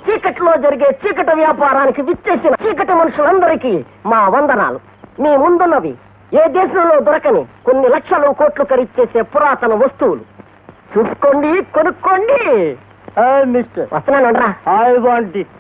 చీకట్లో జరిగే చీకటి వ్యాపారానికి విచ్చేసిన చీకటి మనుషులందరికీ మా వందనాలు. మీ ముందున్నవి ఏ దేశంలో దొరకని కొన్ని లక్షల కోట్లు ఖరీచేసే పురాతన వస్తువులు. చూసుకోండి, కొనుక్కోండి. మిస్టర్ వస్తున్నాను. I want it.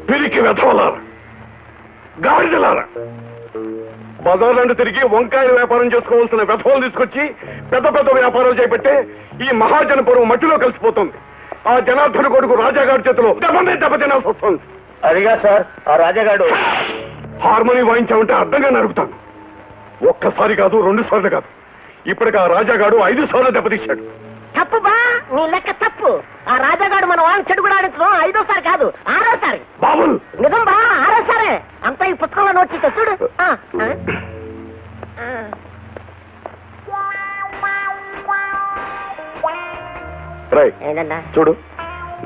పిరికి వెధవలారా, గాడిదలారా, బజార్లంటూ తిరిగి వంకాయల వ్యాపారం చేసుకోవాల్సిన వెధవలు తీసుకొచ్చి పెద్ద పెద్ద వ్యాపారాలు చేపట్టే ఈ మహాజనపురం మట్టిలో కలిసిపోతుంది. ఆ జనార్దన కొడుకు రాజాగారి చేతిలో దెబ్బ తినాల్సి వస్తుంది. అదిగా సార్, ఆ రాజాగాడు హార్మోని వాయించామంటే అర్థంగా నరుగుతాను. ఒక్కసారి కాదు, 2 సార్లు కాదు, ఇప్పటికి ఆ రాజాగాడు 5 సార్లు దెబ్బతీశాడు. తప్పు బా, నీ లెక్క తప్పు. ఆ రాజాగాడు మన వాళ్ళని చెడు కూడా ఆడించడం 5ఓసారి కాదు, 6ఓసారి. బాబుల్ నిజం బా, 6ఓసారే. అంతా ఈ పుస్తకంలో నోట్ చేస్తా చూడు. చూడు,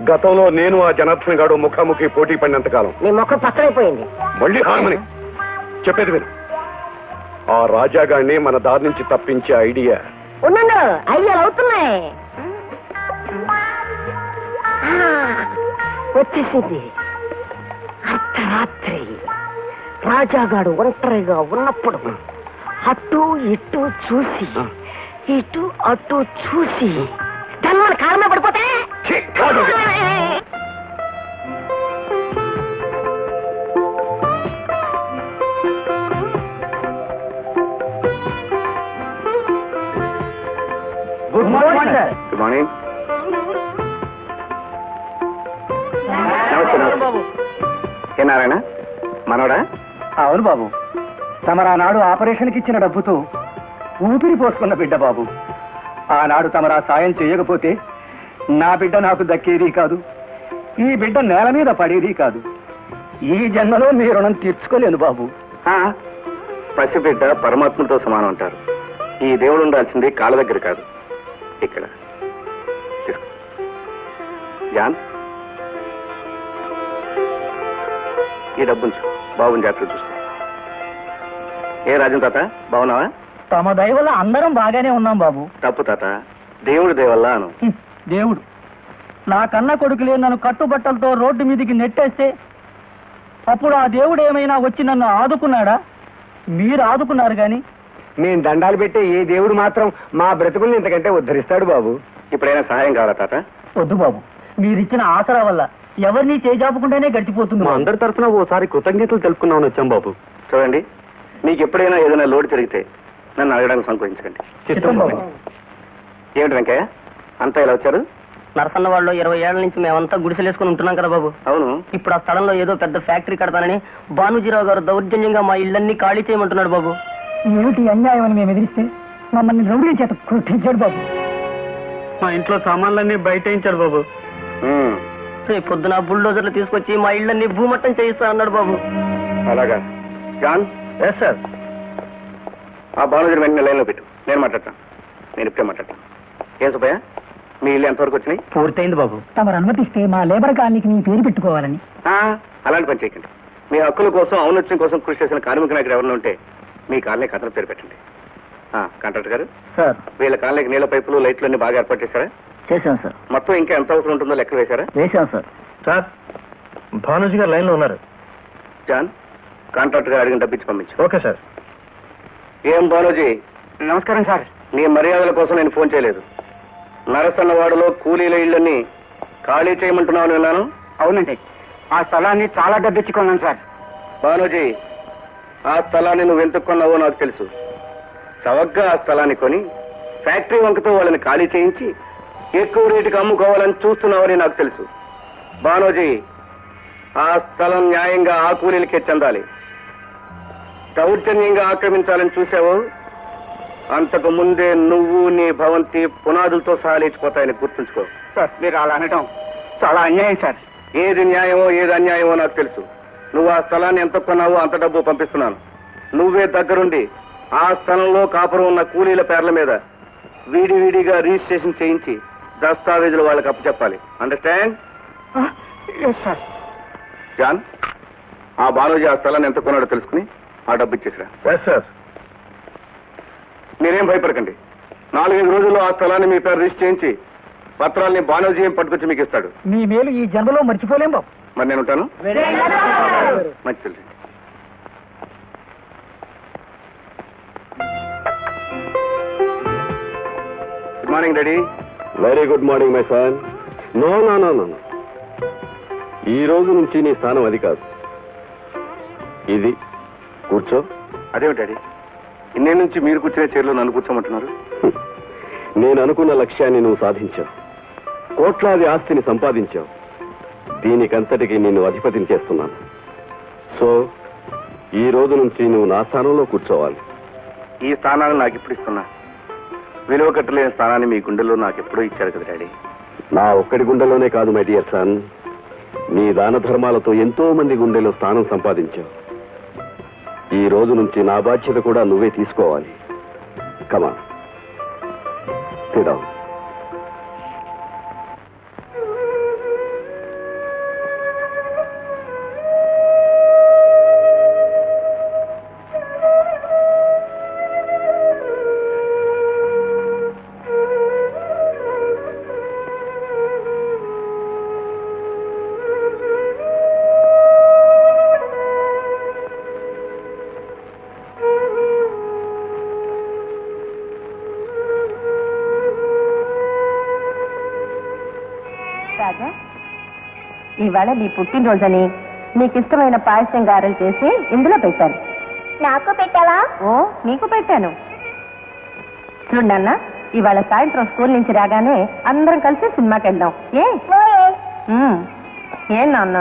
గతంలో నేను ఆ జనార్దన్ గాడు ముఖాముఖి పోటీ పడినంత కాలం నీ ముఖం పచ్చడైపోయింది. మళ్ళీ హార్మని చెప్పేది విను. ఆ రాజాగాడిని మన దారి నుంచి తప్పించే ఐడియా ఉండు. అయ్యాలు అవుతున్నాయి. వచ్చేసింది. అర్ధరాత్రి రాజాగాడు ఒంటరిగా ఉన్నప్పుడు అటు ఇటు చూసి, ఇటు అటు చూసి దాని కారణం పడిపోతే good morning sir. Good morning. ఏ నారాయణ, మనోడా? అవును బాబు, తమరానాడు ఆపరేషన్కి ఇచ్చిన డబ్బుతో ఊపిరి పోసుకున్న బిడ్డ బాబు. ఆనాడు తమరా సాయం చేయకపోతే నా బిడ్డ నాకు దక్కేది కాదు, ఈ బిడ్డ నేల మీద పడేది కాదు. ఈ జన్మలో మీ రుణం తీర్చుకోలేను బాబు. పసిబిడ్డ పరమాత్మతో సమానం అంటారు. ఈ దేవుడు ఉండాల్సింది కాళ్ళ దగ్గర కాదు, ఇక్కడ. తీసుకో జాన్, ఈ డబ్బుంచు, బాబుని జాగ్రత్తగా చూసుకో. ఏ రాజన్ తాత, బాగున్నావా? తమ దయ వల్ల అందరం బాగానే ఉన్నాం బాబు. తప్పు తాత, దేవుడి దయ వల్ల అను. దేవుడు నా కన్న కొడుకులే నన్ను కట్టుబట్టలతో రోడ్డు మీదికి నెట్టేస్తే అప్పుడు ఆ దేవుడు ఏమైనా వచ్చి నన్ను ఆదుకున్నాడా? మీరు ఆదుకున్నారు గాని నేను దండాలు పెట్టే ఏ దేవుడు మాత్రం మా బ్రతుకుల్ని ఇంతకంటే ఉద్ధరిస్తాడు బాబు. ఇప్పుడైనా సహాయం కావాలా తాత? వద్దు బాబు, మీరిచ్చిన ఆసరా వల్ల ఎవరిని చేజాపుకుంటేనే గడిచిపోతుంది. మా అందరి తరఫున ఓసారి కృతజ్ఞతలు తెలుపుకున్నామని వచ్చాం బాబు. చూడండి, మీకు ఎప్పుడైనా ఏదైనా లోటు జరిగితే నన్ను అడగడానికి సంకోచించకండి. చిత్తం బాబు. ఏమిటి వెంకయ్య అంతా ఇలా వచ్చారు? నరసన్న వాళ్ళు 20 ఏళ్ల నుంచి మేమంతా గుడిసెలేసుకుని ఉంటున్నాం కదా బాబు. అవును. ఇప్పుడు ఆ స్థలంలో ఏదో పెద్ద ఫ్యాక్టరీ కడతానని భానుజీరావు గారు దౌర్జన్యంగా మా ఇళ్ళన్నీ ఖాళీ చేయమంటున్నాడు బాబు. ఏమిటి అన్యాయం అని మేము ఎదిరిస్తే మమ్మల్ని రౌడీల చేత కొట్టించాడు బాబు. మా ఇంట్లో సామాన్లన్నీ బయటేయించాడు బాబు. రేపు పొద్దున బుల్డోజర్లు తీసుకొచ్చి మా ఇళ్ళన్నీ భూమట్టం చేయిస్తా అన్నాడు బాబు. అలాగా. జాన్. Yes sir. ఆ బాలాజీ వెంటనే లైన్లో పెట్టు, నేను మాట్లాడతాను. నేను ఇప్పుడే మాట్లాడతాను. ఏం సుబ్బయ్య, మీ ఇల్లు ఎంతవరకు వచ్చినాయి? పూర్తయింది బాబు. తమరు అనుమతిస్తే మా లేబర్ కాలనీకి మీ పేరు పెట్టుకోవాలని. అలాంటి పని చేయకండి. మీ హక్కుల కోసం ఔన్నత్యం కోసం కృషి చేసిన కార్మిక నాయకుడు ఎవరైనా ఉంటే మీ కాలనీ కథను పేరు పెట్టండి. కాంట్రాక్టర్ గారు, సార్ వీళ్ళ కాలనీకి నీళ్ళ పైపులు లైట్లు అన్ని బాగా ఏర్పాటు చేశారా? చేశాం సార్. మొత్తం ఇంకా ఎంత అవసరం ఉంటుందో లెక్క వేశారా? వేశాం సార్. సార్ భానుజీ గారు లైన్లో ఉన్నారు. జాన్, కాంట్రాక్టర్ గారు అడిగిన డబ్బిచ్చి పంపించు. Okay sir. ఏం బాలోజీ? నమస్కారం సార్. నీ మర్యాదల కోసం నేను ఫోన్ చేయలేదు. నరసన్నవాడలో కూలీల ఇళ్ళని ఖాళీ చేయమంటున్నావు విన్నాను. అవునండి, ఆ స్థలాన్ని చాలా డబ్బిచ్చుకున్నాను సార్. బాలోజీ, ఆ స్థలాన్ని నువ్వు ఎందుకు కొన్నావో నాకు తెలుసు. చవగ్గా ఆ స్థలాన్ని కొని ఫ్యాక్టరీ వంకతో వాళ్ళని ఖాళీ చేయించి ఎక్కువ రేటుకి అమ్ముకోవాలని చూస్తున్నావని నాకు తెలుసు. బాలోజీ, ఆ స్థలం న్యాయంగా ఆ కూలీలకే చెందాలి. దౌర్జన్యంగా ఆక్రమించాలని చూసావు, అంతకు ముందే నువ్వు నీ భవంతి పునాదులతో సహా లేచిపోతాయని గుర్తుంచుకో. సార్, మీరు అలా అనడం చాలా అన్యాయం సార్. ఏది న్యాయమో ఏది అన్యాయమో నాకు తెలుసు. నువ్వు ఆ స్థలాన్ని ఎంత కొన్నావో అంత డబ్బు పంపిస్తున్నాను. నువ్వే దగ్గరుండి ఆ స్థలంలో కాపురం ఉన్న కూలీల పేర్ల మీద విడివిడిగా రిజిస్ట్రేషన్ చేయించి దస్తావేజులు వాళ్ళకి అప్పచెప్పాలి. అండర్స్టాండ్? సార్. జాన్, ఆ బాలోజీ ఆ స్థలాన్ని ఎంత కొన్నాడో తెలుసుకుని ఆ డబ్బు ఇచ్చేసిరా. Yes sir. మీరేం భయపడకండి. 4-5 రోజుల్లో ఆ స్థలాన్ని మీ పేరు రిజిస్టర్ చేయించి పత్రాల్ని బాలోజీ ఏం పట్టుకొచ్చి మీకు ఇస్తాడు. మీ మేలు ఈ జన్మలో మర్చిపోలేం బాబు. మరి నేను ఉంటాను. మంచిది. Good morning daddy. Very good morning my son. No no no no, ఈ రోజు నుంచి నీ స్థానం అది కాదు, ఇది. కూర్చో. అదేమిటి డాడీ, ఇన్నేళ్ళ నుంచి మీరు కూర్చునే చైర్లో నన్ను కూర్చోమంటున్నారు? నేను అనుకున్న లక్ష్యాన్ని నువ్వు సాధించావు. కోట్లాది ఆస్తిని సంపాదించావు. దీనికంతటికి నిన్ను అధిపతిని చేస్తున్నాను. సో ఈ రోజు నుంచి నువ్వు నా స్థానంలో కూర్చోవాలి. ఈ స్థానాన్ని నాకు ఇప్పుడు ఇస్తున్నా. విలువ కట్టలేని స్థానాన్ని మీ గుండెల్లో నాకు ఎప్పుడూ ఇచ్చారు కదా డాడీ. నా ఒక్కడి గుండెలోనే కాదు మై డియర్ సన్, నీ దాన ధర్మాలతో ఎంతో మంది గుండెలో స్థానం సంపాదించావు. ఈ రోజు నుంచి నా బాధ్యత కూడా నువ్వే తీసుకోవాలి. కమా, సిట్ డౌన్. రాజా, ఇవాళ నీ పుట్టినరోజని నీకిష్టమైన పాయసం గారెలు చేసి ఇందులో పెట్టాను. నాకు పెట్టావా? ఓ, నీకు పెట్టాను. చూడన్న, ఇవాళ సాయంత్రం స్కూల్ నుంచి రాగానే అందరం కలిసి సినిమాకి వెళ్దాం. ఏ ఓయే. ఏం నాన్న